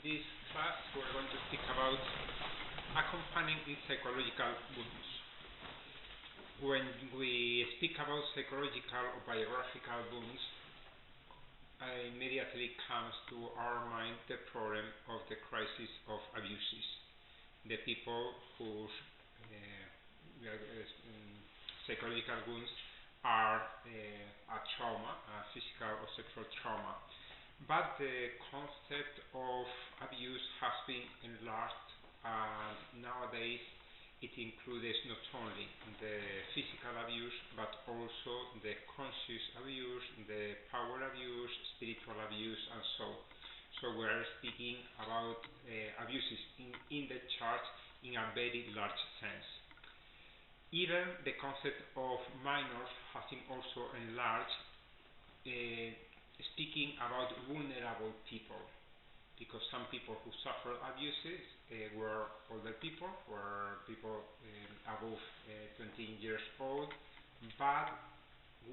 In this class, we're going to speak about accompanying in psychological wounds. When we speak about psychological or biographical wounds, immediately comes to our mind the problem of the crisis of abuses. The people whose psychological wounds are a trauma, a physical or sexual trauma. But the concept of abuse has been enlarged, and nowadays it includes not only the physical abuse but also the conscious abuse, the power abuse, spiritual abuse, and so on. So we are speaking about abuses in the church in a very large sense. Even the concept of minors has been also enlarged, speaking about vulnerable people, because some people who suffer abuses were older people, were people above 20 years old, but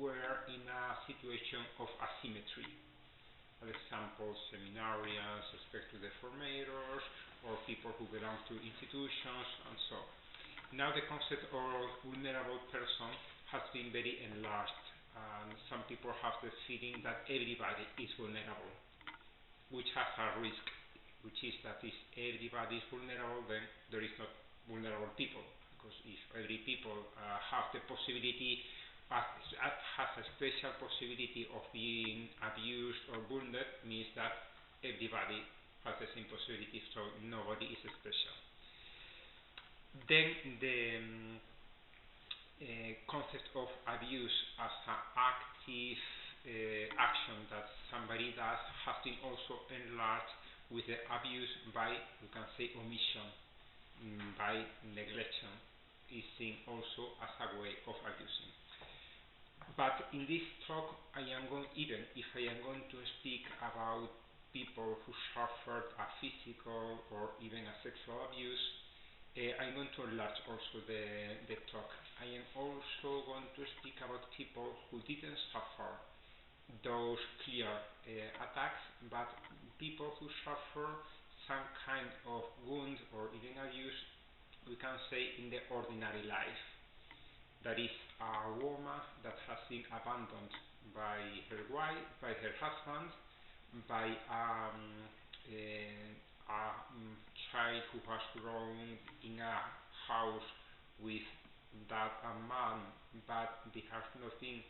were in a situation of asymmetry. For example, seminarians, respect to the formators, or people who belong to institutions, and so on. Now the concept of vulnerable person has been very enlarged, and some people have the feeling that everybody is vulnerable, which has a risk, which is that if everybody is vulnerable, then there is not vulnerable people, because if every people have the possibility, has a special possibility of being abused or wounded, means that everybody has the same possibility, so nobody is special. Then the concept of abuse as an active action that somebody does has been also enlarged with the abuse by, we can say, omission, by negligence, is seen also as a way of abusing. But in this talk, even if I am going to speak about people who suffered a physical or even a sexual abuse, I'm going to enlarge also the talk. I am also going to speak about people who didn't suffer those clear attacks, but people who suffer some kind of wound or even abuse, we can say, in the ordinary life. That is a woman that has been abandoned by her wife, by her husband, by a child who has grown in a house with dad and mom, but they have not been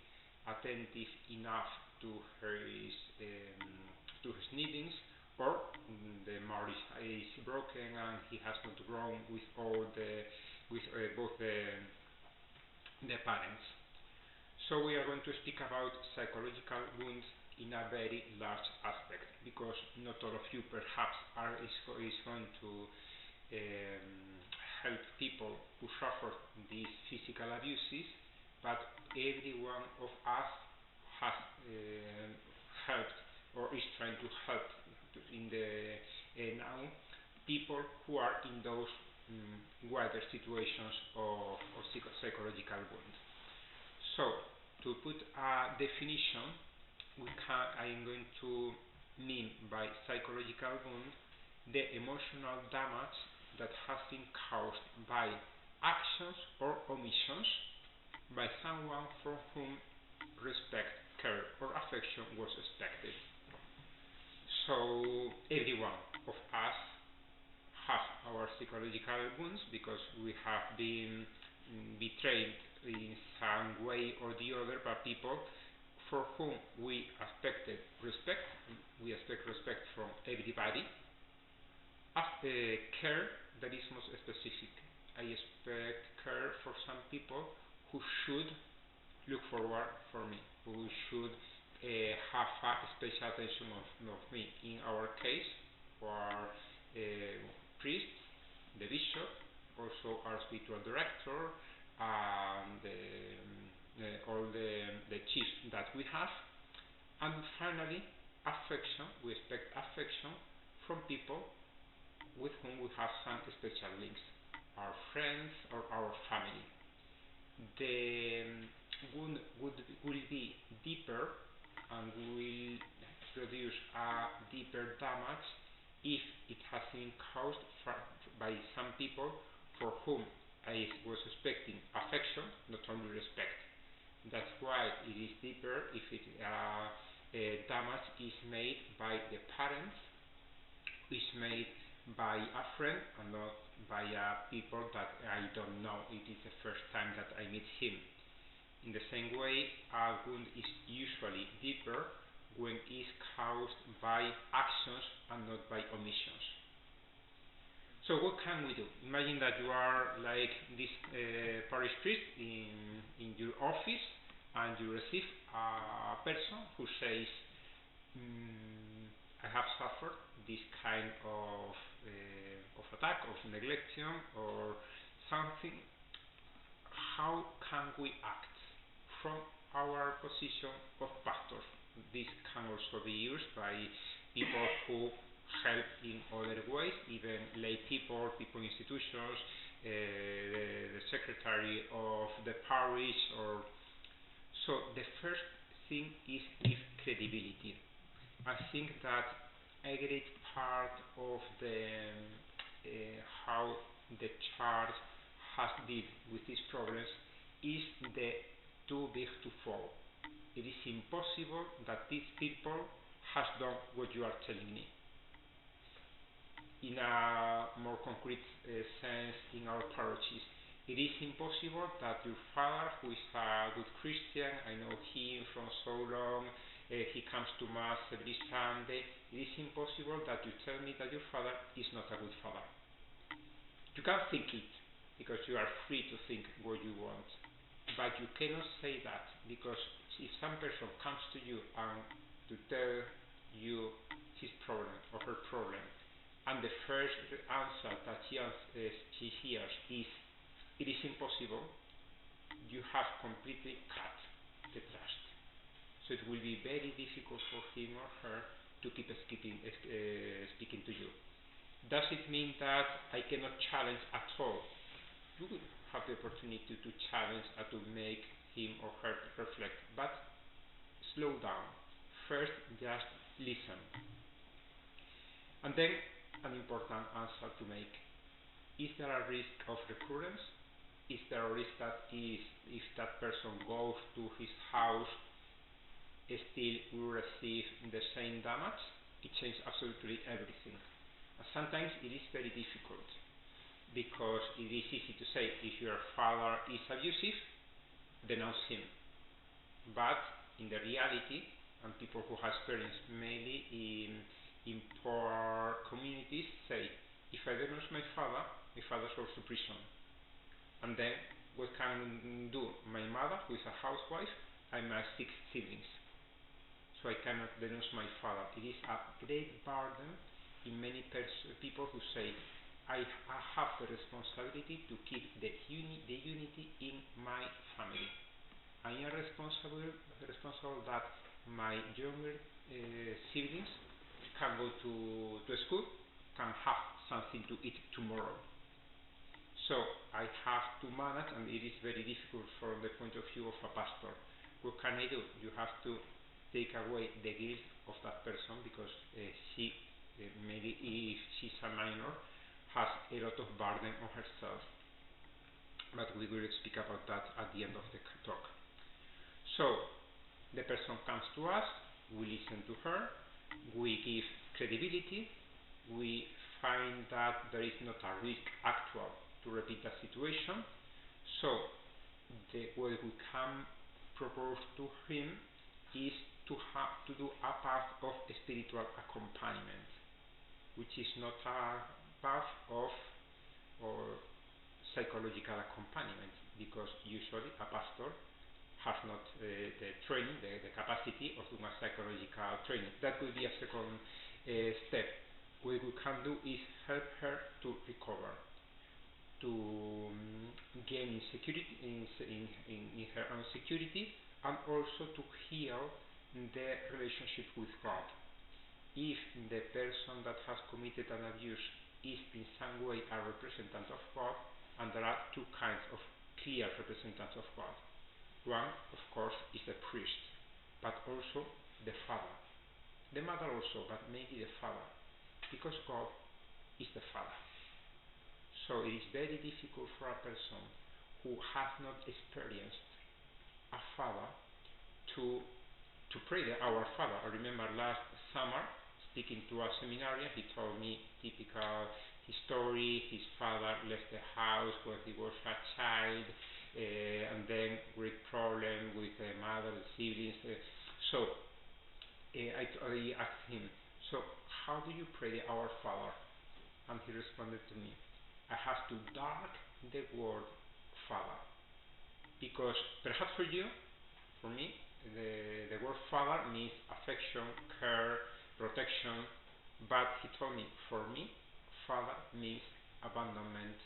attentive enough to his needs, or the marriage is broken and he has not grown with both the parents. So we are going to speak about psychological wounds in a very large aspect, because not all of you perhaps is going to help people who suffer these physical abuses, but every one of us has helped or is trying to help in the now people who are in those wider situations of psychological wound. So to put a definition, I am going to mean by psychological wound the emotional damage that has been caused by actions or omissions by someone from whom respect, care, or affection was expected. So every one of us has our psychological wounds because we have been betrayed in some way or the other by people for whom we expected respect. We expect respect from everybody. Care that is most specific. I expect care for some people who should look forward for me, who should have a special attention of me. In our case, our priest, the bishop, also our spiritual director, and all the chiefs that we have. And finally, affection. We expect affection from people with whom we have some special links, our friends or our family. The wound will be deeper and will produce a deeper damage if it has been caused by some people for whom I was expecting affection, not only respect. That's why it is deeper if damage is made by the parents, is made by a friend, and not by people that I don't know. It is the first time that I meet him. In the same way, a wound is usually deeper when it is caused by actions and not by omissions. So what can we do? Imagine that you are like this parish priest in your office, and you receive a person who says, I have suffered this kind of attack, of neglection or something. How can we act from our position of pastors? This can also be used by people who help in other ways, even lay people, people in institutions, the secretary of the parish. So the first thing is give credibility. I think that a great part of how the church has dealt with these problems is the too big to fall. It is impossible that these people has done what you are telling me. In a more concrete sense, in our parishes, it is impossible that your father, who is a good Christian, I know him from so long, he comes to Mass every Sunday, it is impossible that you tell me that your father is not a good father. You can think it, because you are free to think what you want, but you cannot say that, because if some person comes to you and to tell you his problem or her problem, and the first answer that she hears is, it is impossible, you have completely cut the trust. So it will be very difficult for him or her to keep speaking to you. Does it mean that I cannot challenge at all? You will have the opportunity to challenge and to make him or her reflect, but slow down. First, just listen. And then, an important answer to make. Is there a risk of recurrence? Is there a risk that if that person goes to his house, still will receive the same damage? It changes absolutely everything. And sometimes it is very difficult, because it is easy to say, if your father is abusive, denounce him. But in the reality, and people who have experience mainly in poor communities say, if I denounce my father goes to prison. And then what can do my mother, who is a housewife? I have 6 siblings, so I cannot denounce my father. It is a great burden in many people who say, I have the responsibility to keep the unity in my family. I am responsible that my younger siblings can go to school, can have something to eat tomorrow. So I have to manage, and it is very difficult from the point of view of a pastor. What can I do? You have to take away the guilt of that person, because she, maybe if she's a minor, has a lot of burden on herself. But we will speak about that at the end of the talk. So the person comes to us, we listen to her, we give credibility, we find that there is not a risk actual to repeat that situation. So what we can propose to him is to do a path of spiritual accompaniment, which is not a path of or psychological accompaniment, because usually a pastor has not the training, the capacity of doing a psychological training. That will be a second step. What we can do is help her to recover, to gain security in her own security, and also to heal the relationship with God. If the person that has committed an abuse is in some way a representative of God, and there are 2 kinds of clear representatives of God. One, of course, is the priest, but also the father. The mother also, but maybe the father. because God is the Father. So it is very difficult for a person who has not experienced a Father to pray the Our Father. I remember last summer speaking to a seminarian, he told me typical his story. His father left the house when he was a child, and then great problem with the mother, the siblings. I asked him, so how do you pray the Our Father? And he responded to me, I have to dark the word Father, because perhaps for you, for me, the word Father means affection, care, protection, but he told me, for me, Father means abandonment,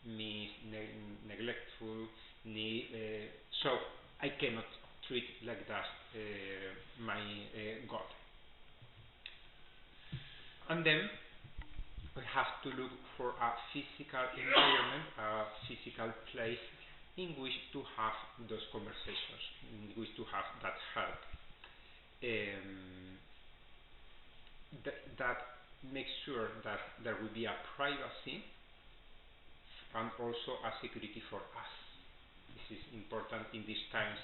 means neglectful, so I cannot treat like that my God. And then we have to look for a physical environment, a physical place in which to have those conversations, in which to have that help. That makes sure that there will be a privacy and also a security for us. This is important in these times.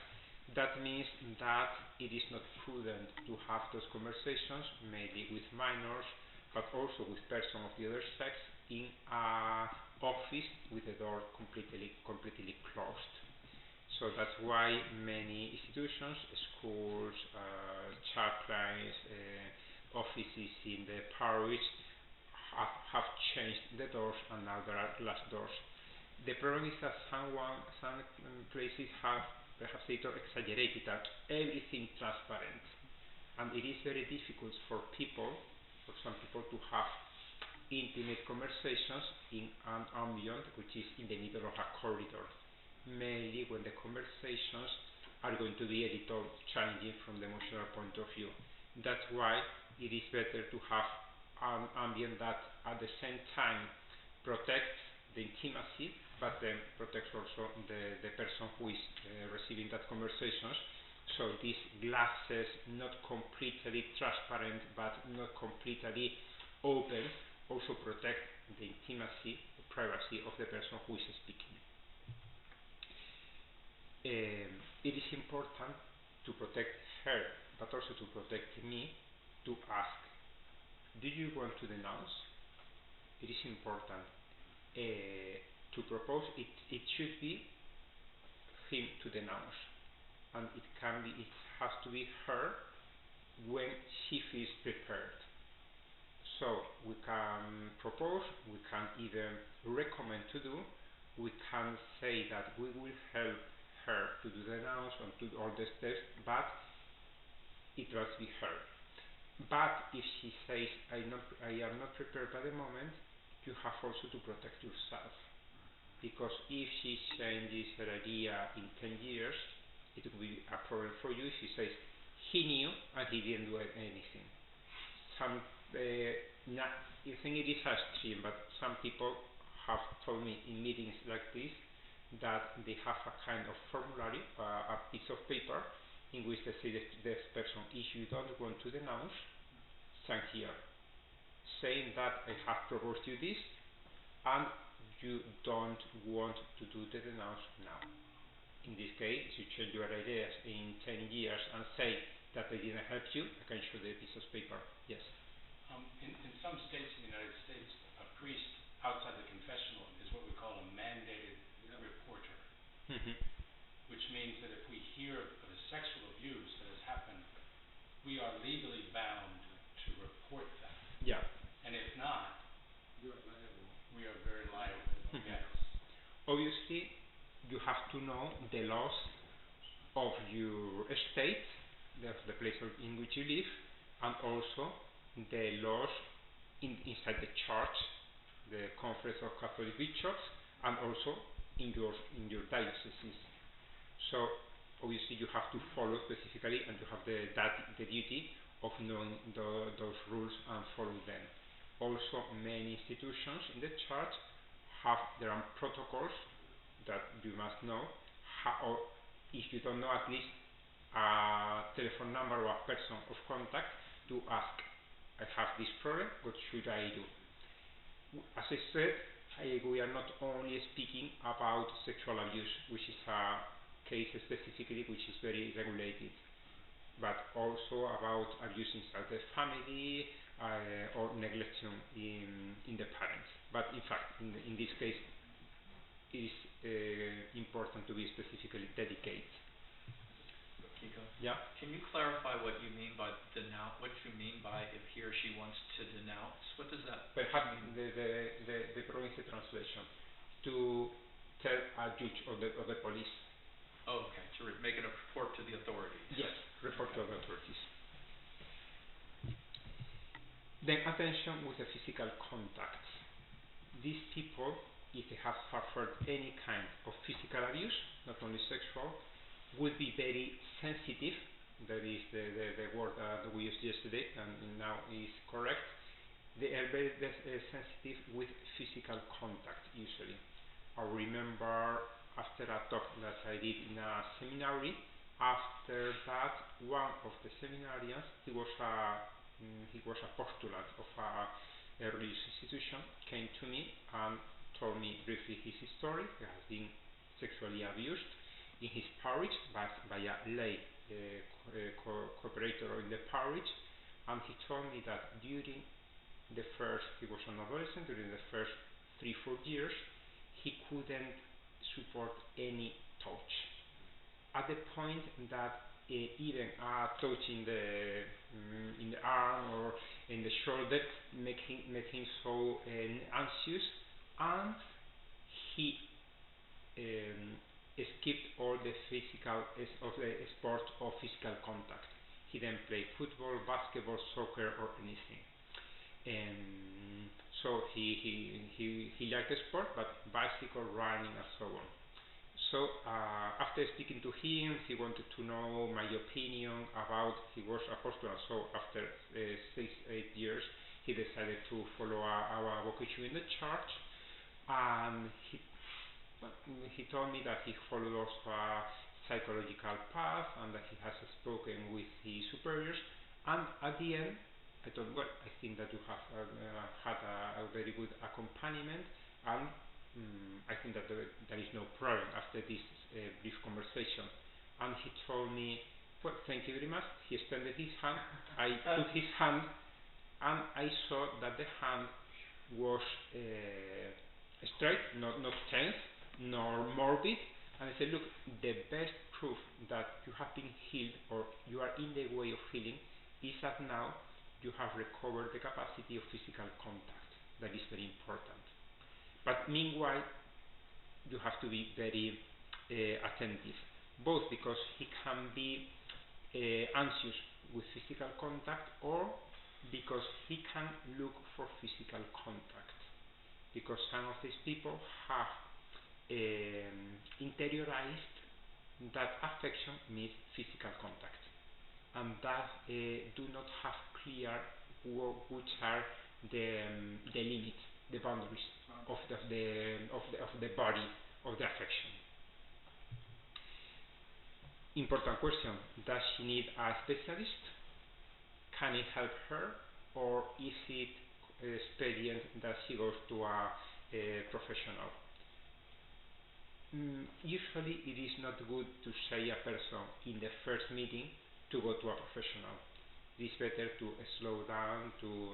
That means that it is not prudent to have those conversations, maybe with minors, but also with persons of the other sex, in an office with the door completely closed. So that's why many institutions, schools, chapelines, offices in the parish have changed the doors, and now there are glass doors. The problem is that some places have perhaps exaggerated that everything transparent, and it is very difficult for some people to have intimate conversations in an ambient which is in the middle of a corridor, mainly when the conversations are going to be a little challenging from the emotional point of view. That's why it is better to have an ambient that at the same time protects the intimacy, but then protects also the person who is receiving that conversations. So these glasses, not completely transparent but not completely open, also protect the intimacy, the privacy of the person who is speaking. It is important to protect her, but also to protect me, to ask, do you want to denounce? It is important to propose. It should be him to denounce, and it has to be her when she feels prepared. So we can propose, we can even recommend to do, we can say that we will help her to do the denounce and to do all the steps, but it must be her. But if she says, I am not prepared at the moment, you have also to protect yourself. Because if she changes her idea in 10 years, it will be a problem for you if she says, he knew and he didn't do anything. I think it is extreme, but some people have told me in meetings like this that they have a kind of formulary, a piece of paper, in which they say to this person, if you don't want to denounce, sign here, saying that I have proposed you this, and you don't want to do the denounce now. In this case, you change your ideas in 10 years and say that I didn't help you, I can show the piece of paper. Yes? In some states in the United States, a priest outside the confessional is what we call a mandated reporter, which means that if we hear of a sexual abuse that has happened, we are legally bound to report that. Yeah. And if not, we are very liable. Yes. Obviously, you have to know the laws of your state, the place in which you live, and also the laws inside the church, the Conference of Catholic Bishops, and also in your dioceses. So obviously you have to follow specifically, and you have the duty of knowing those rules and follow them. Also, many institutions in the church have their own protocols that you must know, or if you don't know, at least a telephone number or a person of contact to ask. I have this problem, what should I do? As I said, we are not only speaking about sexual abuse, which is a case specifically which is very regulated, but also about abuse inside the family or neglection in the parents. But in fact, in this case, it is important to be specifically dedicated. Kiko? Yeah. Can you clarify what you mean by denounce? What you mean by if he or she wants to denounce? What does that Perhaps mean? the problem is the translation. To tell a judge or the police. Oh, okay. To make a report to the authorities. Yes, report to the authorities. Then attention with the physical contact. These people, if they have suffered any kind of physical abuse, not only sexual, will be very sensitive. That is the word that we used yesterday and now is correct. They are very sensitive with physical contact usually. I remember after a talk that I did in a seminary, after that one of the seminarians, he was a postulant of a religious institution, came to me and told me briefly his story. He has been sexually abused in his parish by a lay cooperator in the parish, and he told me that during the first, he was an adolescent, during the first 3-4 years, he couldn't support any touch. At the point that even a touch in the arm or in the shoulder made him so anxious, and he skipped all the physical of the sport of physical contact. He didn't play football, basketball, soccer, or anything. So he liked the sport, but bicycle, running, and so on. So after speaking to him, he wanted to know my opinion about. He was a postulant, so after 6-8 years, he decided to follow our vocation in the church, and he told me that he followed also a psychological path and that he has spoken with his superiors, and at the end I thought, well, I think that you have had a very good accompaniment, and I think that there is no problem after this brief conversation. And he told me, well, thank you very much. He extended his hand. I took his hand, and I saw that the hand was straight, not tense, nor morbid. And I said, look, the best proof that you have been healed or you are in the way of healing is that now you have recovered the capacity of physical contact. That is very important. But meanwhile, you have to be very attentive, both because he can be anxious with physical contact, or because he can look for physical contact, because some of these people have interiorized that affection means physical contact, and that do not have clear which are the limits, the boundaries of the body of the affection. Important question: does she need a specialist? Can it help her, or is it expedient that she goes to a professional? Usually it is not good to say a person in the first meeting to go to a professional. It is better to slow down, to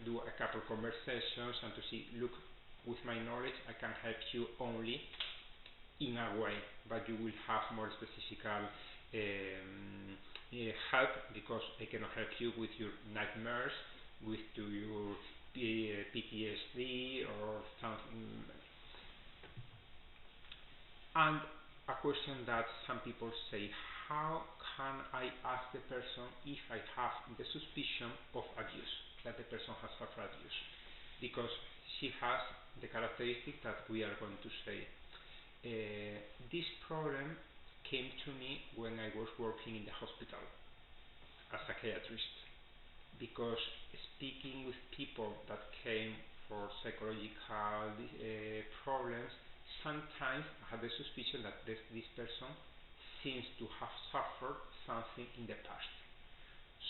do a couple conversations and to see, look, with my knowledge I can help you only in a way, but you will have more specific help, because I cannot help you with your nightmares, with your PTSD or something. And a question that some people say: how can I ask the person if I have the suspicion of abuse, that the person has suffered abuse? Because she has the characteristic that we are going to say. This problem came to me when I was working in the hospital as a psychiatrist, because speaking with people that came for psychological problems, sometimes I had the suspicion that this person seems to have suffered something in the past.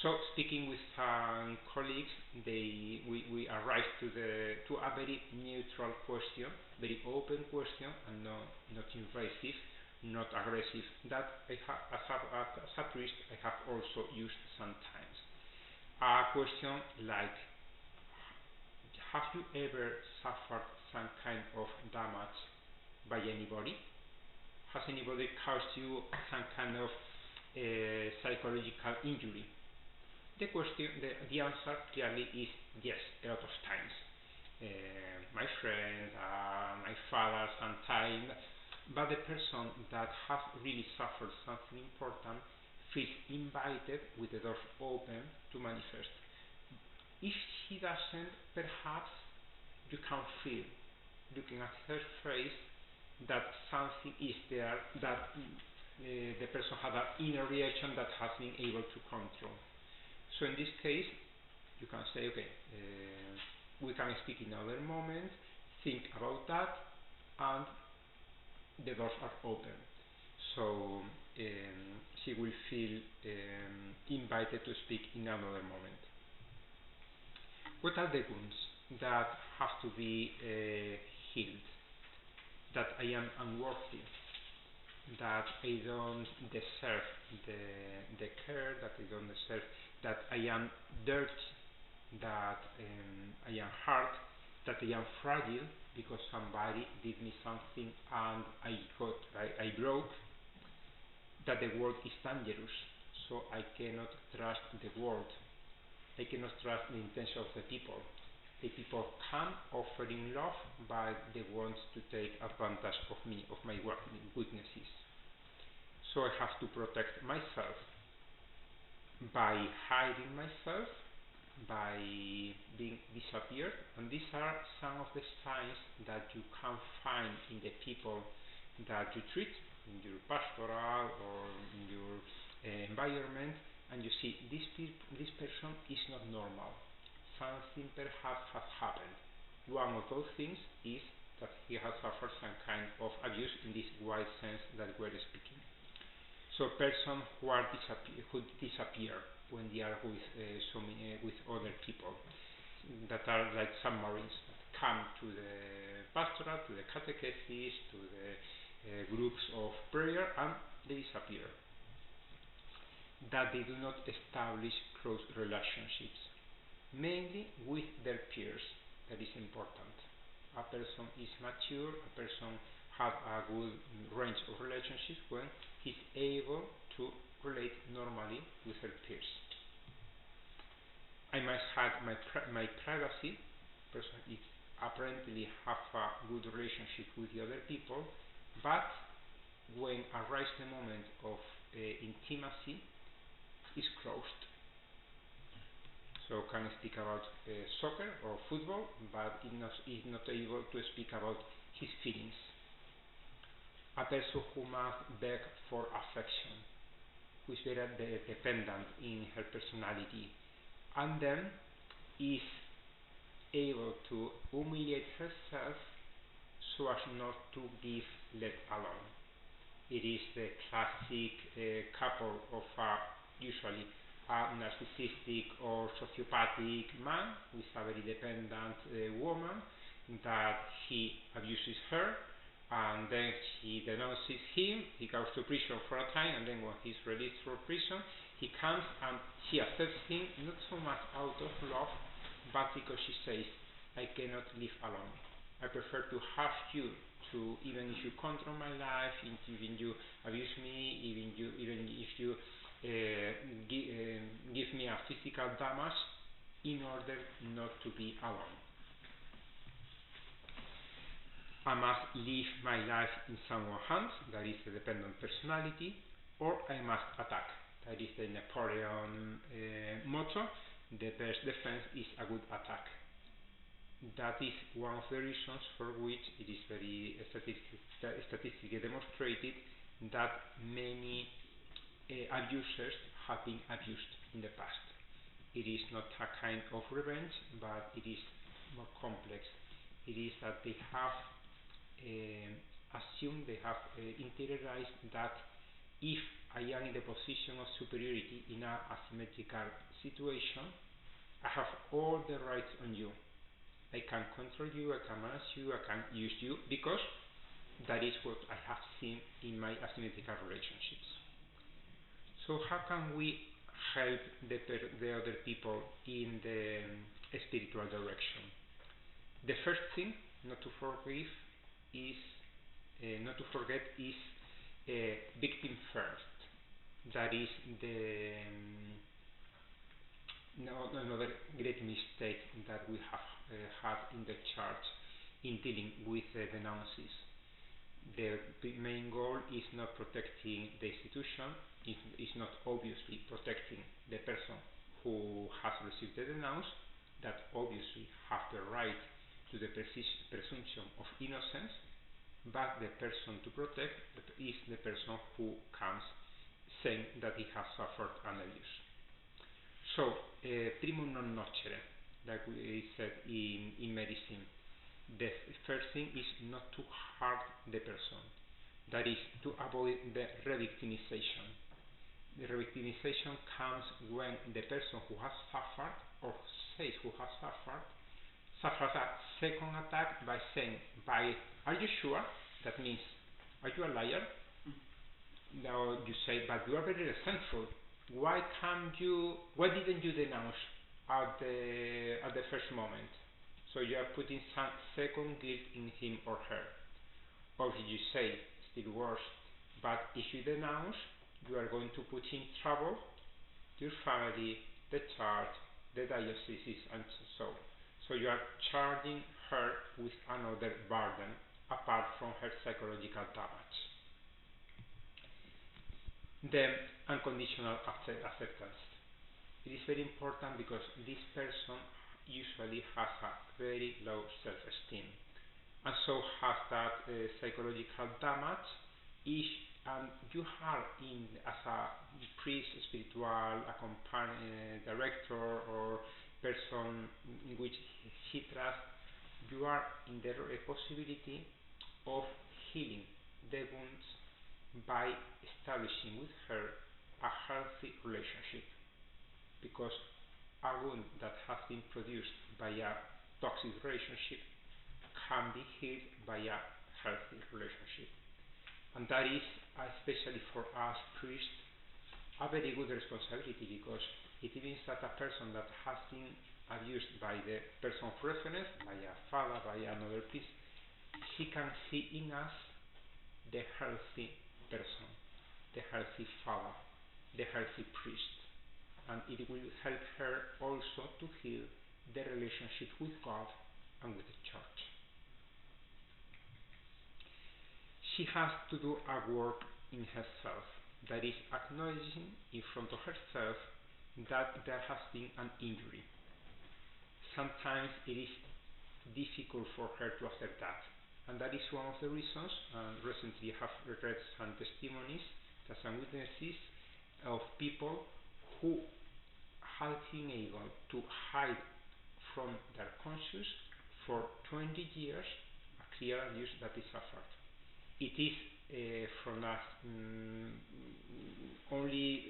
So speaking with some colleagues, we arrived to a very neutral question, very open question, and not invasive, not aggressive. That as a priest I have also used sometimes. A question like, have you ever suffered some kind of damage by anybody? Has anybody caused you some kind of psychological injury? The answer clearly is yes, a lot of times. My friend, my father sometimes, but the person that has really suffered something important feels invited with the doors open to manifest. If he doesn't, perhaps you can feel, looking at her face, that something is there, that the person had an inner reaction that has been able to control. So in this case, you can say, okay, we can speak in another moment, think about that, and the doors are open. So she will feel invited to speak in another moment. What are the wounds that have to be healed? That I am unworthy, that I don't deserve the care, that I don't deserve, that I am dirty, that I am hard, that I am fragile because somebody did me something and I broke, that the world is dangerous, so I cannot trust the world, I cannot trust the intention of the people. The people come offering love, but they want to take advantage of me, of my weaknesses. So I have to protect myself by hiding myself, by being disappeared, and these are some of the signs that you can find in the people that you treat in your pastoral or in your environment, and you see this person is not normal. Something perhaps has happened. One of those things is that he has suffered some kind of abuse in this wide sense that we're speaking. So persons who disappear when they are with other people, that are like submarines, that come to the pastoral, to the catechesis, to the groups of prayer, and they disappear. That they do not establish close relationships, mainly with their peers. That is important. A person is mature, a person has a good range of relationships when he's able to relate normally with her peers. I must have my privacy. Person is apparently have a good relationship with the other people, but when arrives the moment of intimacy, is closed. So can speak about soccer or football, but is not able to speak about his feelings. A person who must beg for affection, who is very dependent in her personality, and then is able to humiliate herself so as not to give let alone. It is the classic couple of usually a narcissistic or sociopathic man with a very dependent woman, that he abuses her, and then she denounces him, he goes to prison for a time, and then when he's released from prison, he comes and she accepts him, not so much out of love, but because she says, I cannot live alone. I prefer to have you, to even if you control my life, even you abuse me, even if you give me a physical damage, in order not to be alone. I must live my life in someone's hands, that is the dependent personality, or I must attack, that is the Napoleon motto, the best defense is a good attack. That is one of the reasons for which it is very statistically demonstrated that many abusers have been abused in the past. It is not a kind of revenge, but it is more complex. It is that they have assumed, they have interiorized that if I am in the position of superiority in an asymmetrical situation, I have all the rights on you. I can control you, I can manage you, I can use you, because that is what I have seen in my asymmetrical relationships. So how can we help the other people in the spiritual direction? The first thing not to forget is victim first. That is another great mistake that we have had in the church in dealing with denounces. The main goal is not protecting the institution, is not obviously protecting the person who has received the denounce, that obviously have the right to the presumption of innocence, but the person to protect is the person who comes saying that he has suffered an abuse. So, primum non nocere, like we said in medicine, the first thing is not to hurt the person. That is, to avoid the re-victimization. The re-victimization comes when the person who has suffered, or says who has suffered, suffers a second attack by saying, are you sure? That means, are you a liar? Now you say, but you are very resentful. Why didn't you denounce at the first moment? So you are putting some second guilt in him or her. Or you say, still worse, but if you denounce, you are going to put in trouble your family, the church, the diocese, and so on. So you are charging her with another burden apart from her psychological damage. Then, unconditional acceptance. It is very important because this person usually has a very low self-esteem, and so has that psychological damage. And you are as a priest, spiritual director, or person in which he trusts, you are in the possibility of healing the wounds by establishing with her a healthy relationship, because a wound that has been produced by a toxic relationship can be healed by a healthy relationship. And that is, especially for us priests, a very good responsibility, because it means that a person that has been abused by the person of reference, by a father, by another priest, he can see in us the healthy person, the healthy father, the healthy priest, and it will help her also to heal the relationship with God and with the church. She has to do a work in herself, that is, acknowledging in front of herself that there has been an injury. Sometimes it is difficult for her to accept that, and that is one of the reasons. Recently I have read some testimonies, some witnesses of people who have been able to hide from their conscience for 20 years a clear abuse that is suffered. It is from us only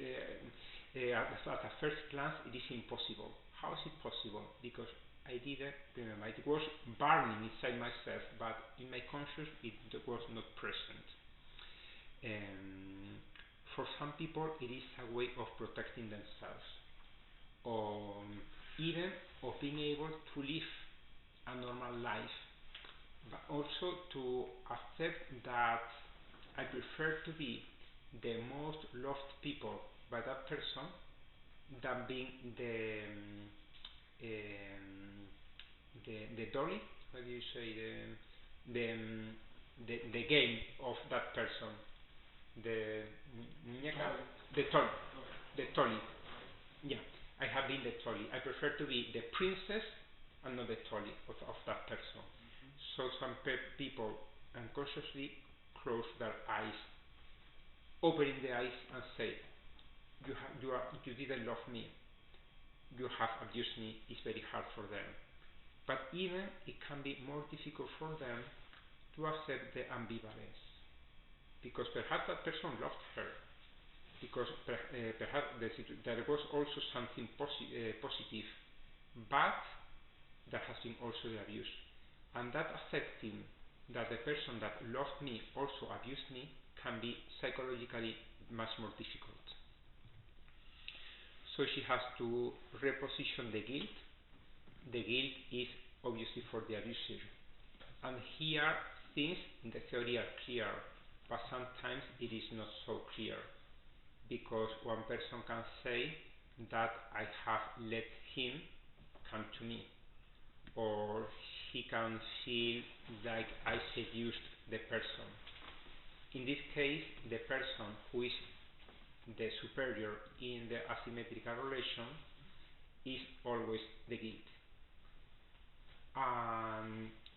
at a first glance it is impossible. How is it possible? Because I didn't remember. It was burning inside myself, but in my conscience it was not present. For some people it is a way of protecting themselves, or even of being able to live a normal life, but also to accept that I prefer to be the most loved people by that person than being the dolly, how do you say, the game of that person, the tolly. Yeah, I have been the tolly. I prefer to be the princess and not the tolly of that person. So some people unconsciously close their eyes, opening the eyes and say, you didn't love me, you have abused me. It's very hard for them. But even it can be more difficult for them to accept the ambivalence, because perhaps that person loved her, because perhaps there was also something positive, but there has been also the abuse, and that affecting that the person that loved me also abused me can be psychologically much more difficult. So she has to reposition the guilt. The guilt is obviously for the abuser, and here things in the theory are clear, but sometimes it is not so clear, because one person can say that I have let him come to me, or he can feel like I seduced the person. In this case, the person who is the superior in the asymmetrical relation is always the guilt.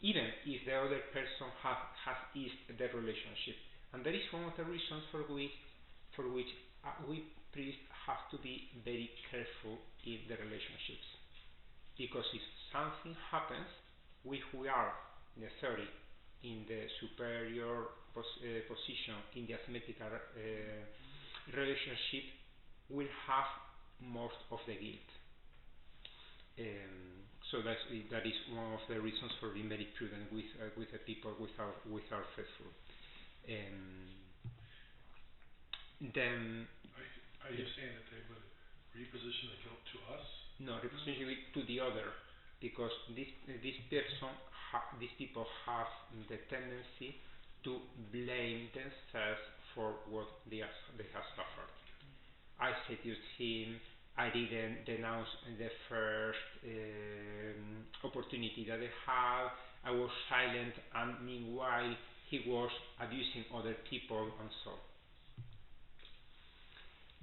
Even if the other person has eased the relationship. And that is one of the reasons for which we priests have to be very careful in the relationships. Because if something happens, we who are in the theory in the superior position in the asymmetrical relationship will have most of the guilt. So that is one of the reasons for being very prudent with the people with our faithful. Then are you saying that they would reposition the guilt to us? No, reposition it to the other, because these people have the tendency to blame themselves for what they have suffered. I seduced him. I didn't denounce the first opportunity that I had. I was silent, and meanwhile he was abusing other people, and so.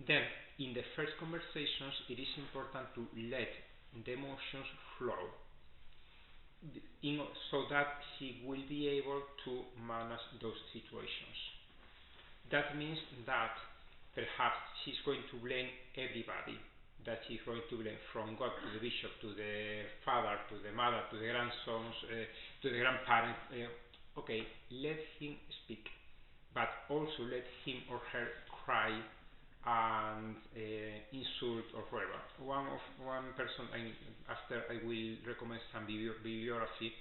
Then, in the first conversations, it is important to let the emotions flow, so that he will be able to manage those situations. That means that perhaps she's going to blame everybody, that she's going to blame from God to the bishop, to the father, to the mother, to the grandsons, to the grandparents. Okay, let him speak, but also let him or her cry and insult or whatever. One person, after I will recommend some bibliography.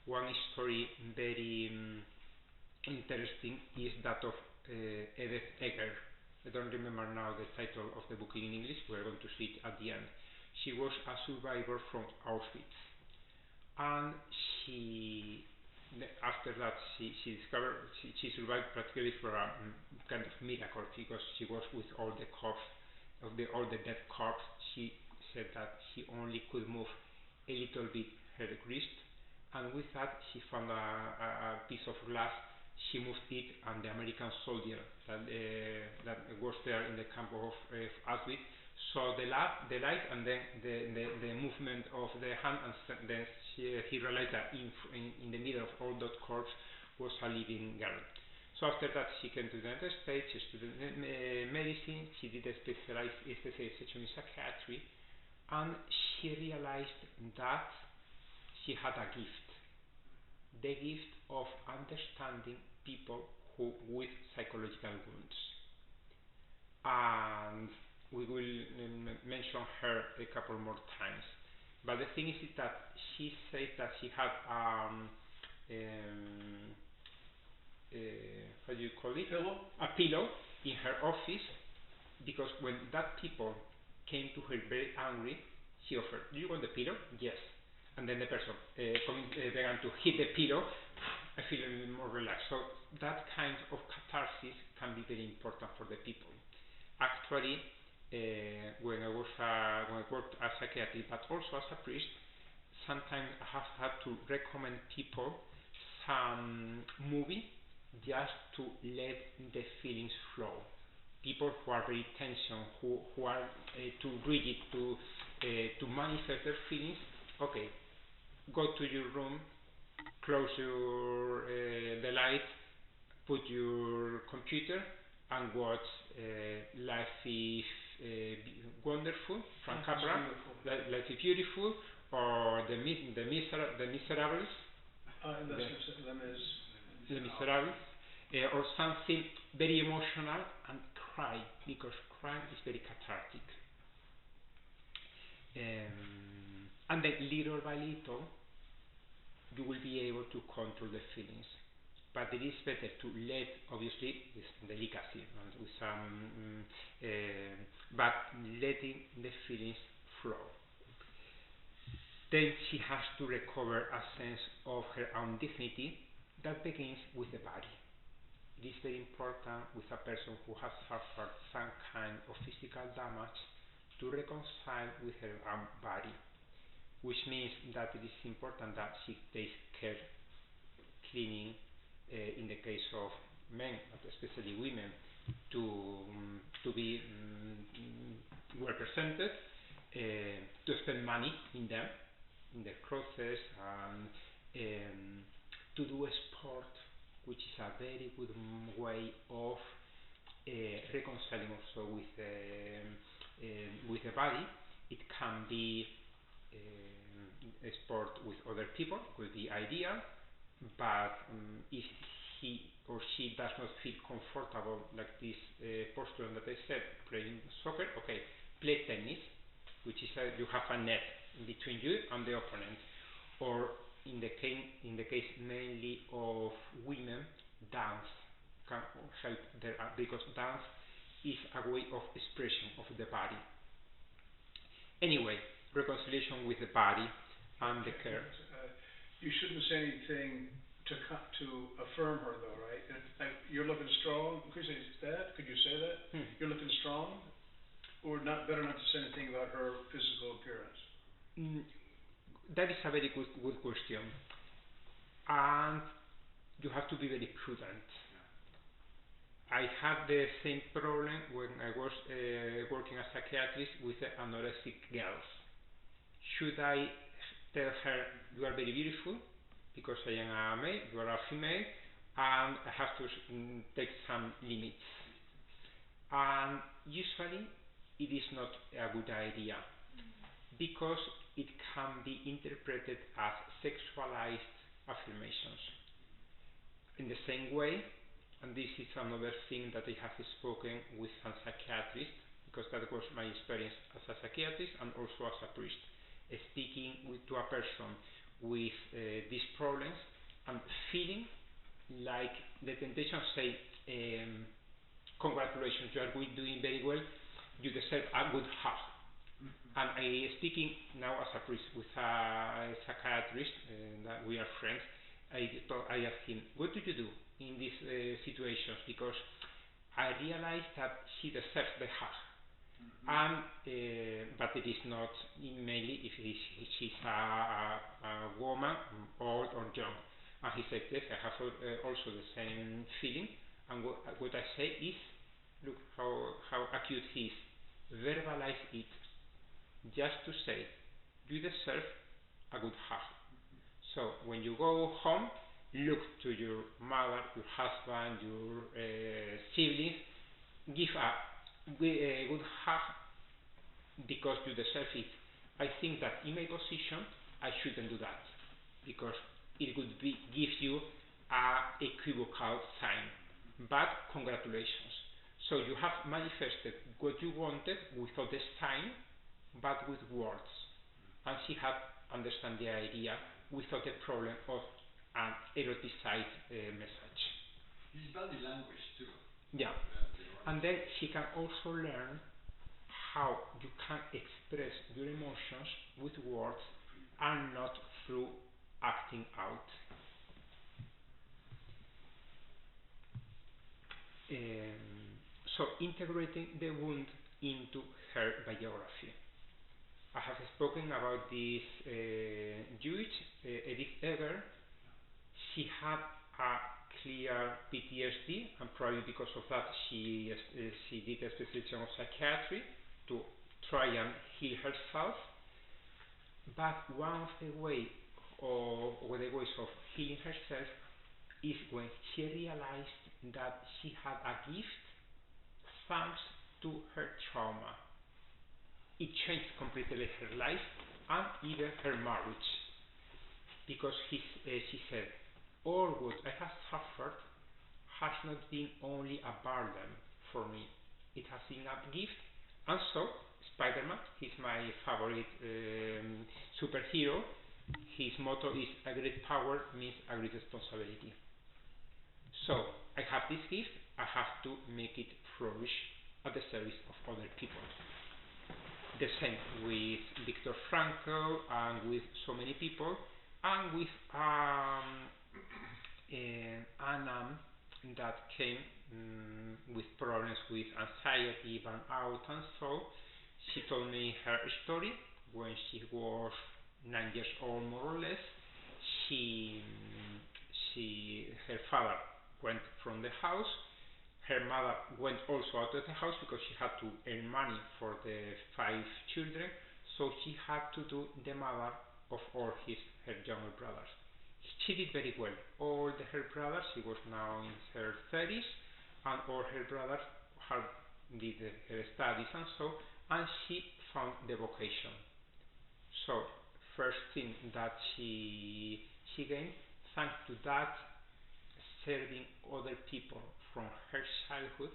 One story very interesting is that of Edith Eger. I don't remember now the title of the book in English. We're going to see it at the end. She was a survivor from Auschwitz, and after that she discovered she survived practically for a kind of miracle, because she was with all the corpse all the dead corpse. She said that she only could move a little bit her wrist, and with that she found a piece of glass. She moved it, and the American soldier that was there in the camp of Auschwitz saw the light, and then the movement of the hand, and then he realized that in the middle of all that corpse was a living girl. So after that she came to the United States, she studied medicine, she did a specialization in psychiatry, and she realized that she had a gift. The gift of understanding people with psychological wounds. And we will mention her a couple more times. But the thing is that she said that she had how do you call it? Pillow? A pillow in her office, because when that people came to her very angry, she offered, "Do you want the pillow?" "Yes." And then the person began to hit the pillow. I feel a little more relaxed. So that kind of catharsis can be very important for the people. Actually, when I worked as a psychiatrist, but also as a priest, sometimes I have had to recommend people some movie just to let the feelings flow. People who are very tension, who are too rigid to manifest their feelings. Okay, go to your room, close the light, put your computer, and watch Life is Wonderful, Frank Capra, Life is Beautiful, or The Miserables, Les Miserables, or something very emotional, and cry, because crying is very cathartic. And then little by little, you will be able to control the feelings. But it is better to let, obviously, with delicacy, and with some, but letting the feelings flow. Then she has to recover a sense of her own dignity that begins with the body. It is very important with a person who has suffered some kind of physical damage to reconcile with her own body, which means that it is important that she takes care, cleaning, in the case of men, but especially women, to be well presented, to spend money in them, in their clothes, and to do a sport, which is a very good way of reconciling also with the body. It can be a sport with other people, could be ideal, but if he or she does not feel comfortable, like this posture that I said, playing soccer, okay, play tennis, which is you have a net between you and the opponent, or in the case mainly of women, dance can help there, because dance is a way of expression of the body. Anyway, reconciliation with the body and the care. You shouldn't say anything to affirm her, though, right? Like, you're looking strong. Could you say that? Could you say that? You're looking strong, or not? Better not to say anything about her physical appearance. That is a very good question, and you have to be very prudent. Yeah. I had the same problem when I was working as a psychiatrist with anorexic girls. Should I tell her, you are very beautiful, because I am a male, you are a female, and I have to take some limits? And usually it is not a good idea, because it can be interpreted as sexualized affirmations. In the same way, and this is another thing that I have spoken with some psychiatrists, because that was my experience as a psychiatrist and also as a priest, speaking to a person with these problems and feeling like the temptation say, congratulations, you are doing very well, you deserve a good hug. And I speaking now as a priest with a psychiatrist, that we are friends, I asked him, what do you do in these situations? Because I realized that she deserves the hug. And but it is not mainly if she's a woman, old or young. And he said, yes, I have also the same feeling. And what I say is, look how acute he is. Verbalize it, just to say, you deserve a good hug. So when you go home, look to your mother, your husband, your siblings, give a good hug, because you deserve it. I think that in my position, I shouldn't do that, because it would give you a equivocal sign. But congratulations. So you have manifested what you wanted without the sign, but with words. And she had understand the idea without the problem of an eroticized message. It's body language too. Yeah. And then she can also learn how you can express your emotions with words and not through acting out. So integrating the wound into her biography. I have spoken about this Jewish Edith Eger. She had a clear PTSD, and probably because of that she did a specialization of psychiatry to try and heal herself. But one of the ways of healing herself is when she realized that she had a gift thanks to her trauma. It changed completely her life and even her marriage, because she said, all what I have suffered has not been only a burden for me, it has been a gift. And so, Spider-Man, he's my favorite superhero. His motto is a great power means a great responsibility. So, I have this gift, I have to make it flourish at the service of other people. The same with Viktor Frankl and with so many people, and with Anna that came with problems with anxiety, burnout, and so. She told me her story when she was 9 years old, more or less. Her father went from the house. Her mother went also out of the house because she had to earn money for the 5 children. So she had to do the mother of all her younger brothers. She did very well. All her brothers, she was now in her 30s, and all her brothers did her studies and so, and she found the vocation. So, first thing that she gained, thanks to that, serving other people from her childhood,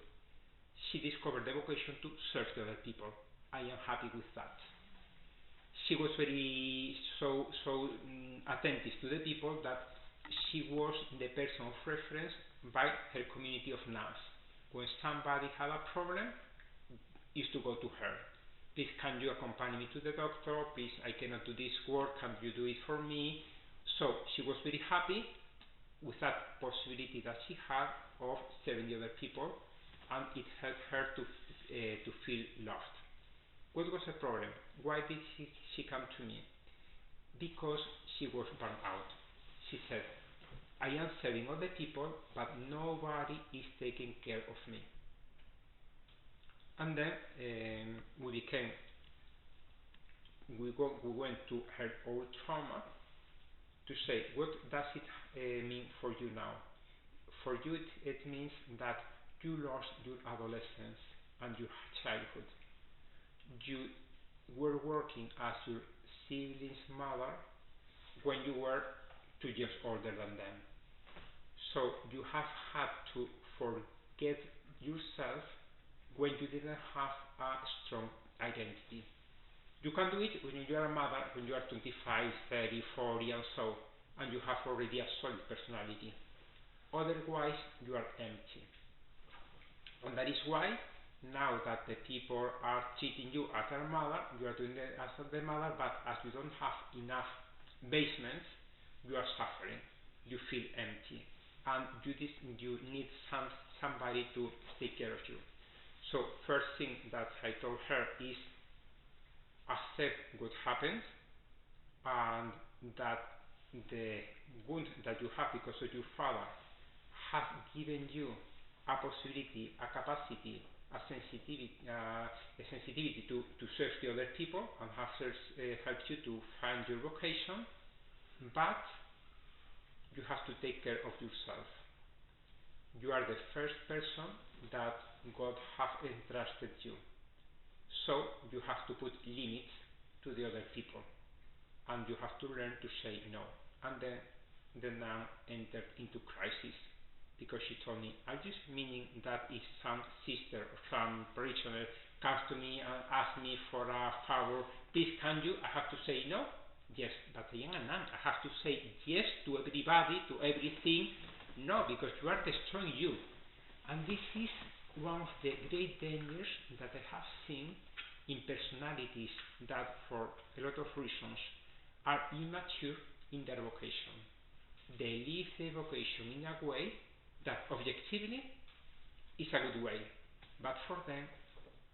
she discovered the vocation to serve the other people. I am happy with that. She was very attentive to the people that she was the person of reference by her community of nuns. When somebody had a problem, used to go to her. Please, can you accompany me to the doctor? Please, I cannot do this work. Can you do it for me? So she was very happy with that possibility that she had of serving the other people, and it helped her to feel loved. What was the problem? Why did she come to me? Because she was burned out. She said, I am serving other people, but nobody is taking care of me. And then we went to her old trauma to say, what does it mean for you now? For you, it means that you lost your adolescence and your childhood. You were working as your sibling's mother when you were 2 years older than them. So you have had to forget yourself when you didn't have a strong identity. You can do it when you are a mother, when you are 25, 30, 40 and so, and you have already a solid personality. Otherwise, you are empty. And that is why, now that the people are treating you as a mother, you are doing it as the mother, but as you don't have enough basements, you are suffering. You feel empty. And you need somebody to take care of you. So, first thing that I told her is accept what happened, and that the wound that you have because of your father has given you a possibility, a capacity, a sensitivity to serve the other people, and has helped you to find your vocation, but you have to take care of yourself. You are the first person that God has entrusted you. So you have to put limits to the other people, and you have to learn to say no. And then the nun entered into crisis, because she told me, are you meaning that if some sister or some parishioner comes to me and asks me for a favor, please can you? I have to say no? Yes, but I am a nun. I have to say yes to everybody, to everything. No, because you are destroying you. And this is one of the great dangers that I have seen in personalities that, for a lot of reasons, are immature in their vocation. They live their vocation in a way that objectively is a good way, but for them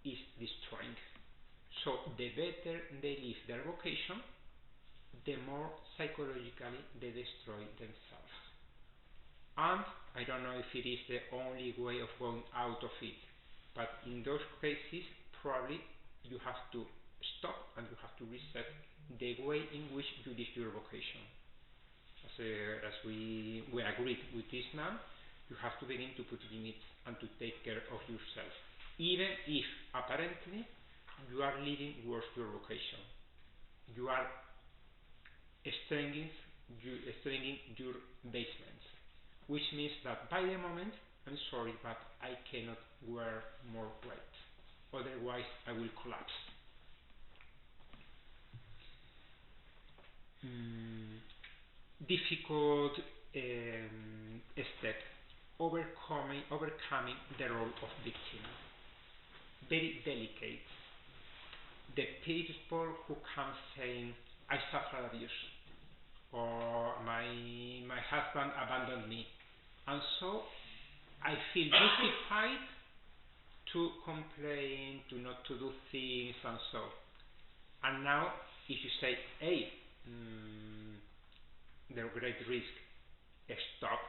is destroying. So the better they live their vocation, the more psychologically they destroy themselves. And I don't know if it is the only way of going out of it, but in those cases probably you have to stop and you have to reset the way in which you live your vocation. As we agreed with this man, you have to begin to put limits and to take care of yourself, even if apparently you are living towards your vocation. You are strengthening your basements, which means that by the moment I'm sorry, but I cannot wear more weight. Otherwise, I will collapse. Difficult step, overcoming the role of victim. Very delicate. The people who come saying, I suffer abuse, or my husband abandoned me, and so I feel justified to complain, to not to do things, and so. And now, if you say, hey, the great risk, stop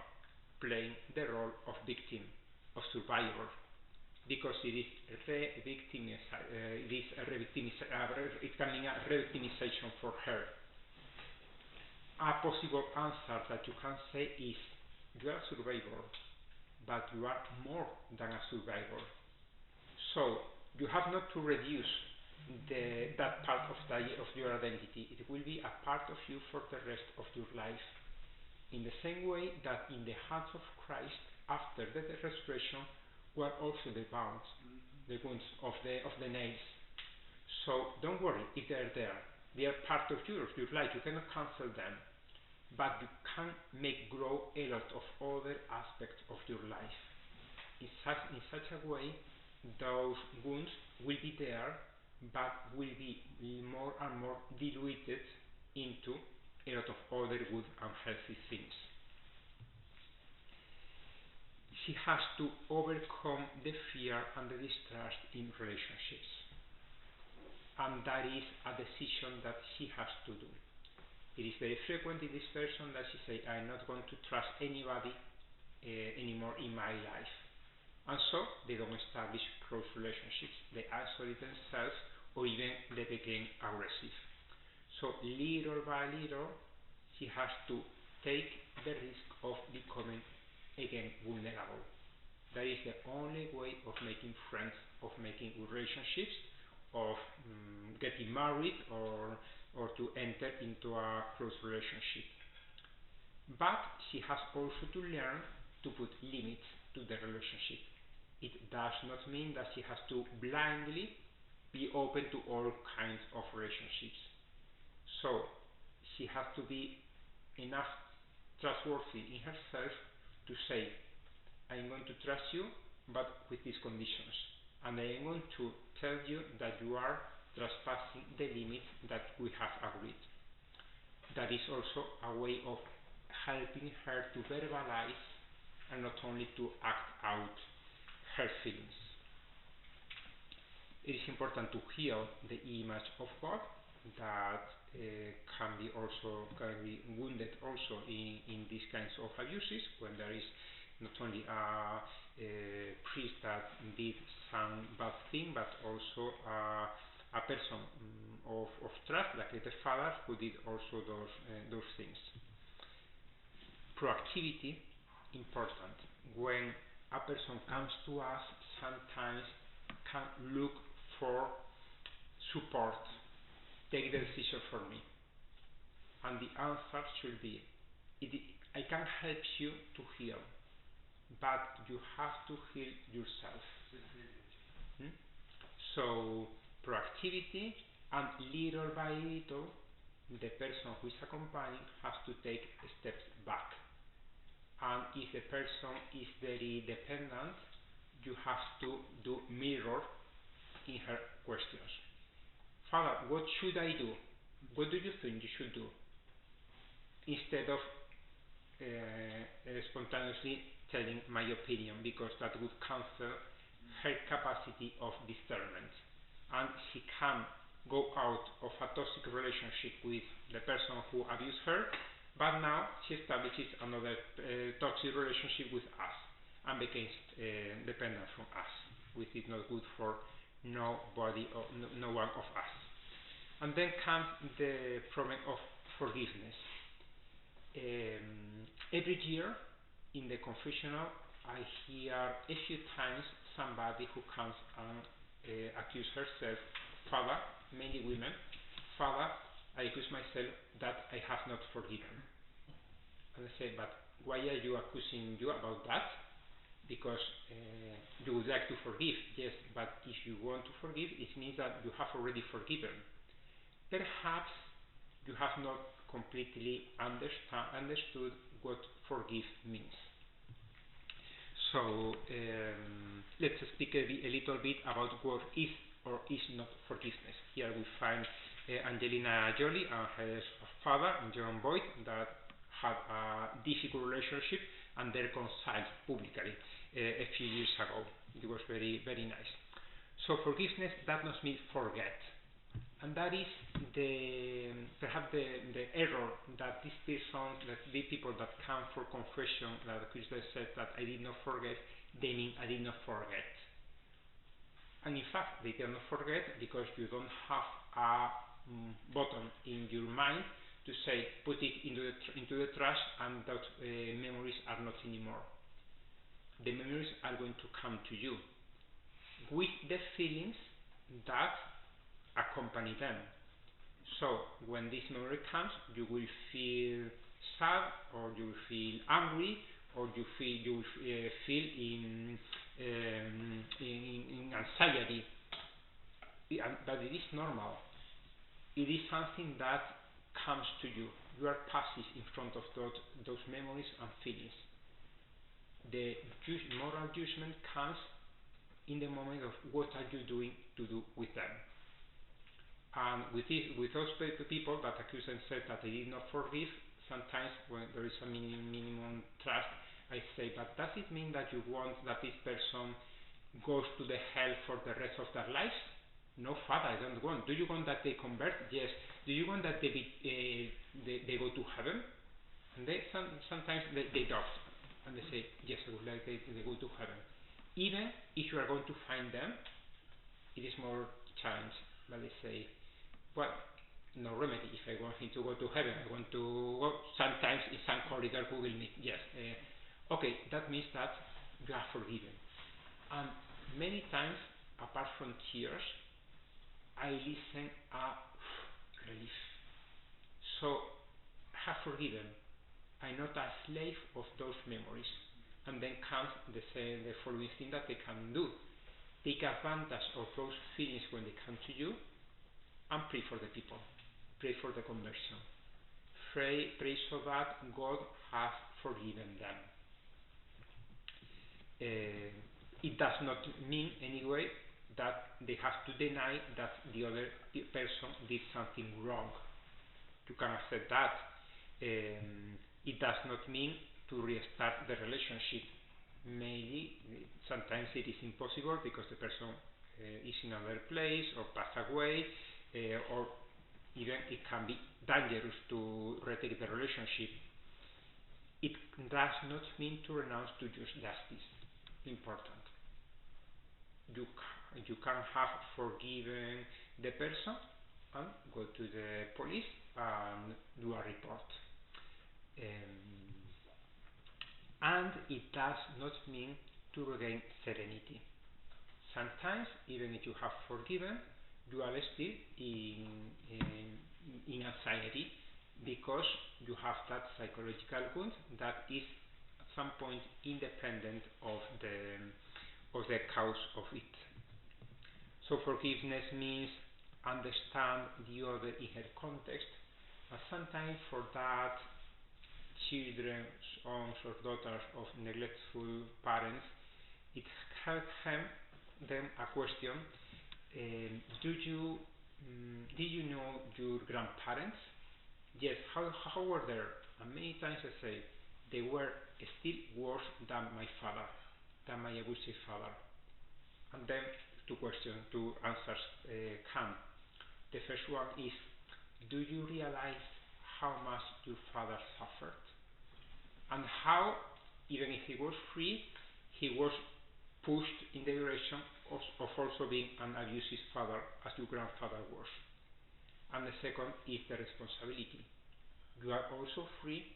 playing the role of victim, of survivor, because it is it can mean a re-victimization for her. A possible answer that you can say is, you are a survivor, but you are more than a survivor. So you have not to reduce that part of your identity. It will be a part of you for the rest of your life. In the same way that in the hands of Christ, after the resurrection, were also the wounds, the wounds of the nails. So don't worry if they are there. They are part of your life. You cannot cancel them, but you can make grow a lot of other aspects of your life. In such a way, those wounds will be there, but will be more and more diluted into a lot of other good and healthy things. She has to overcome the fear and the distrust in relationships, and that is a decision that she has to do. It is very frequent in this person that she says, I'm not going to trust anybody anymore in my life. And so they don't establish close relationships. They isolate themselves, or even they become aggressive. So little by little, she has to take the risk of becoming again vulnerable. That is the only way of making friends, of making relationships, of getting married, or to enter into a close relationship. But she has also to learn to put limits to the relationship. It does not mean that she has to blindly be open to all kinds of relationships. So she has to be enough trustworthy in herself to say, I'm going to trust you, but with these conditions. And I am going to tell you that you are trespassing the limits that we have agreed. That is also a way of helping her to verbalize and not only to act out her feelings. It is important to heal the image of God that can be wounded also in these kinds of abuses, when there is not only a priest that did some bad thing, but also a person of trust, like the father, who did also those things. Proactivity, important. When a person comes to us, sometimes can look for support, take the decision for me. And the answer should be, I can help you to heal, but you have to heal yourself. So proactivity, and little by little, the person who is accompanying has to take steps back. And if the person is very dependent, you have to do mirror in her questions. Father, what should I do? What do you think you should do? Instead of spontaneously telling my opinion, because that would cancel her capacity of discernment. And she can go out of a toxic relationship with the person who abused her, but now she establishes another toxic relationship with us and becomes dependent from us, which is not good for nobody or no one of us. And then comes the problem of forgiveness. Every year in the confessional, I hear a few times somebody who comes and accuses herself, Father, mainly women, Father, I accuse myself that I have not forgiven. And I say, but why are you accusing you about that? because you would like to forgive, yes, but if you want to forgive, it means that you have already forgiven. Perhaps you have not completely understood what forgive means. So let's speak a little bit about what is or is not forgiveness. Here we find Angelina Jolie and her father, John Boyd, that had a difficult relationship and they reconciled publicly a few years ago. It was very, very nice. So forgiveness does not mean forget. And that is perhaps the error that these persons, that the people that come for confession, that Christ said that I did not forget, they mean I did not forget. And in fact, they cannot forget because you don't have a button in your mind to say put it into the trash and that memories are not anymore. The memories are going to come to you with the feelings that accompany them. So when this memory comes, you will feel sad, or you will feel angry, or you will feel in anxiety. But it is normal. It is something that comes to you. You are passive in front of those memories and feelings. The moral judgment comes in the moment of what are you doing to do with them. And with those people that accuse and said that they did not forgive, sometimes when there is a minimum trust, I say, but does it mean that you want that this person goes to the hell for the rest of their lives? No, Father, I don't want. Do you want that they convert? Yes. Do you want that they go to heaven? And they sometimes they doubt, and they say, yes, I would like they go to heaven. Even if you are going to find them, it is more challenge. But they say, well, no remedy. If I want him to go to heaven, I want to go sometimes in some corridor Google Meet. Yes. Okay, that means that you are forgiven. And many times, apart from tears, I listen a relief. So, I have forgiven. I'm not a slave of those memories. And then comes the following thing that they can do. Take advantage of those feelings when they come to you and pray for the people. Pray for the conversion. Pray so that God has forgiven them. It does not mean anyway that they have to deny that the other person did something wrong. You can accept that. It does not mean to restart the relationship. Maybe sometimes it is impossible because the person is in another place or passed away, or even it can be dangerous to retake the relationship. It does not mean to renounce to just justice. Important. You can have forgiven the person and go to the police and do a report. And it does not mean to regain serenity. Sometimes, even if you have forgiven, you are still in anxiety because you have that psychological wound that is at some point independent of the cause of it. So forgiveness means understand the other in her context, and sometimes for that children, sons or daughters of neglectful parents, it helps them a question. Did you know your grandparents? Yes. How were they? And many times I say they were still worse than my father, than my abusive father. And then two answers come. The first one is, do you realize how much your father suffered? And how, even if he was free, he was pushed in the direction of also being an abusive father, as your grandfather was. And the second is the responsibility. You are also free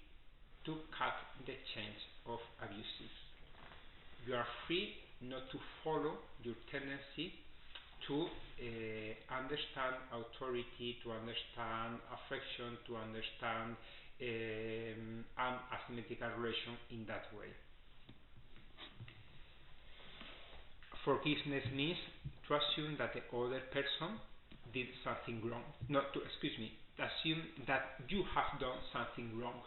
to cut the chains of abuses. You are free not to follow your tendency to understand authority, to understand affection, to understand an asymmetrical relation in that way. forgiveness means to assume that the other person did something wrong. Not to, excuse me, assume that you have done something wrong.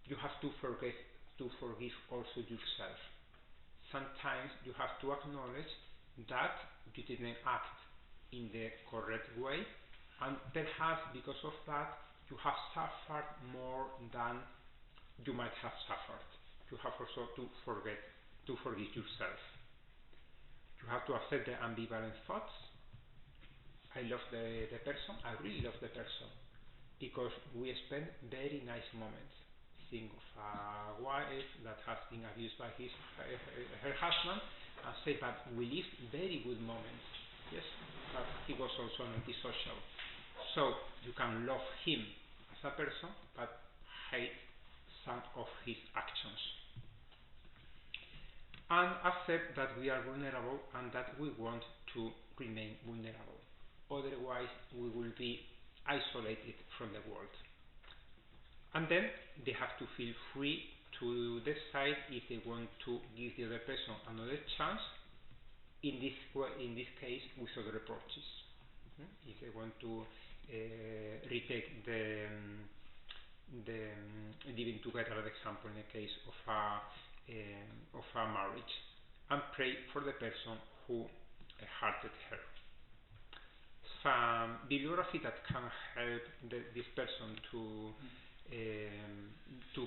You have to forgive also yourself. Sometimes you have to acknowledge that you didn't act in the correct way, and perhaps because of that you have suffered more than you might have suffered. You have also to forgive yourself. You have to accept the ambivalent thoughts. I love the person, I really love the person, because we spend very nice moments. Think of a wife that has been abused by her husband, and say, but we lived very good moments. Yes, but he was also antisocial. So you can love him as a person, but hate some of his actions. And accept that we are vulnerable and that we want to remain vulnerable. Otherwise, we will be isolated from the world. And then they have to feel free to decide if they want to give the other person another chance. In this case, without reproaches. If they want to retake the living together, for example, in the case of a marriage, and pray for the person who hurted her. Some bibliography that can help this person to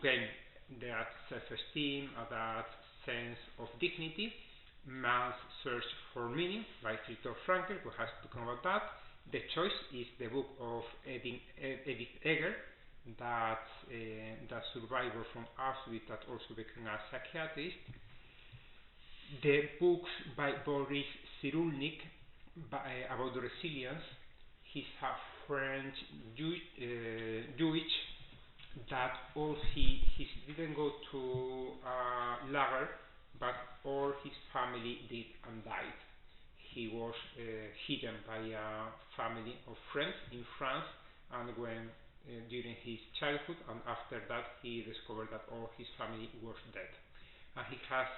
gain that self-esteem or that sense of dignity. Man's Search for Meaning by Viktor Frankl, who has spoken about that. The Choice is the book of Edith Eger, that survivor from Auschwitz that also became a psychiatrist. The books by Boris Cyrulnik about resilience. He's a French Jewish that he didn't go to a lager, but all his family did and died. He was hidden by a family of friends in France, and when during his childhood, and after that he discovered that all his family was dead. And he has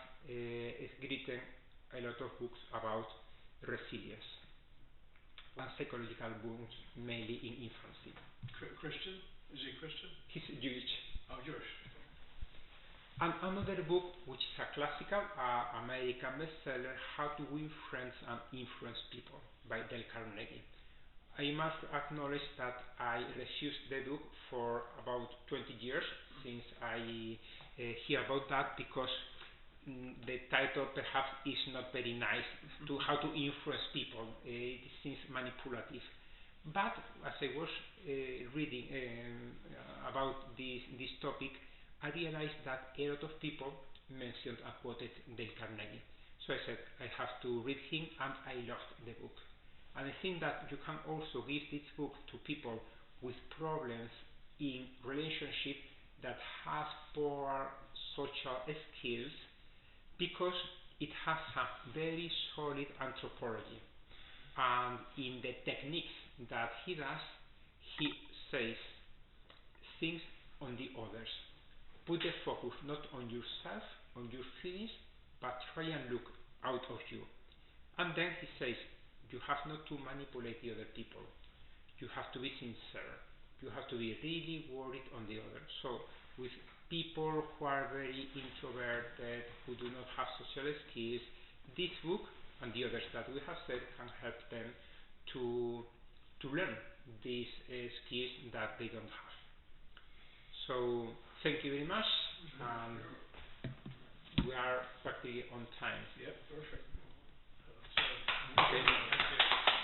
written a lot of books about resilience and psychological wounds, mainly in infancy. Christian? Is he Christian? He's Jewish. Oh, Jewish. And another book, which is a classical American bestseller, How to Win Friends and Influence People by Dale Carnegie. I must acknowledge that I refused the book for about 20 years since I hear about that, because the title perhaps is not very nice, to how to influence people. It seems manipulative. But as I was reading about this topic, I realized that a lot of people mentioned and quoted Dale Carnegie. So I said, I have to read him, and I loved the book. And I think that you can also give this book to people with problems in relationship that have poor social skills, because it has a very solid anthropology. And in the techniques that he does, he says things on the others. Put the focus not on yourself, on your feelings, but try and look out of you. And then he says, you have not to manipulate the other people. You have to be sincere. You have to be really worried on the other. So with people who are very introverted, who do not have social skills, this book and the others that we have said can help them to learn these skills that they don't have. So thank you very much. We are practically on time. Yep, perfect.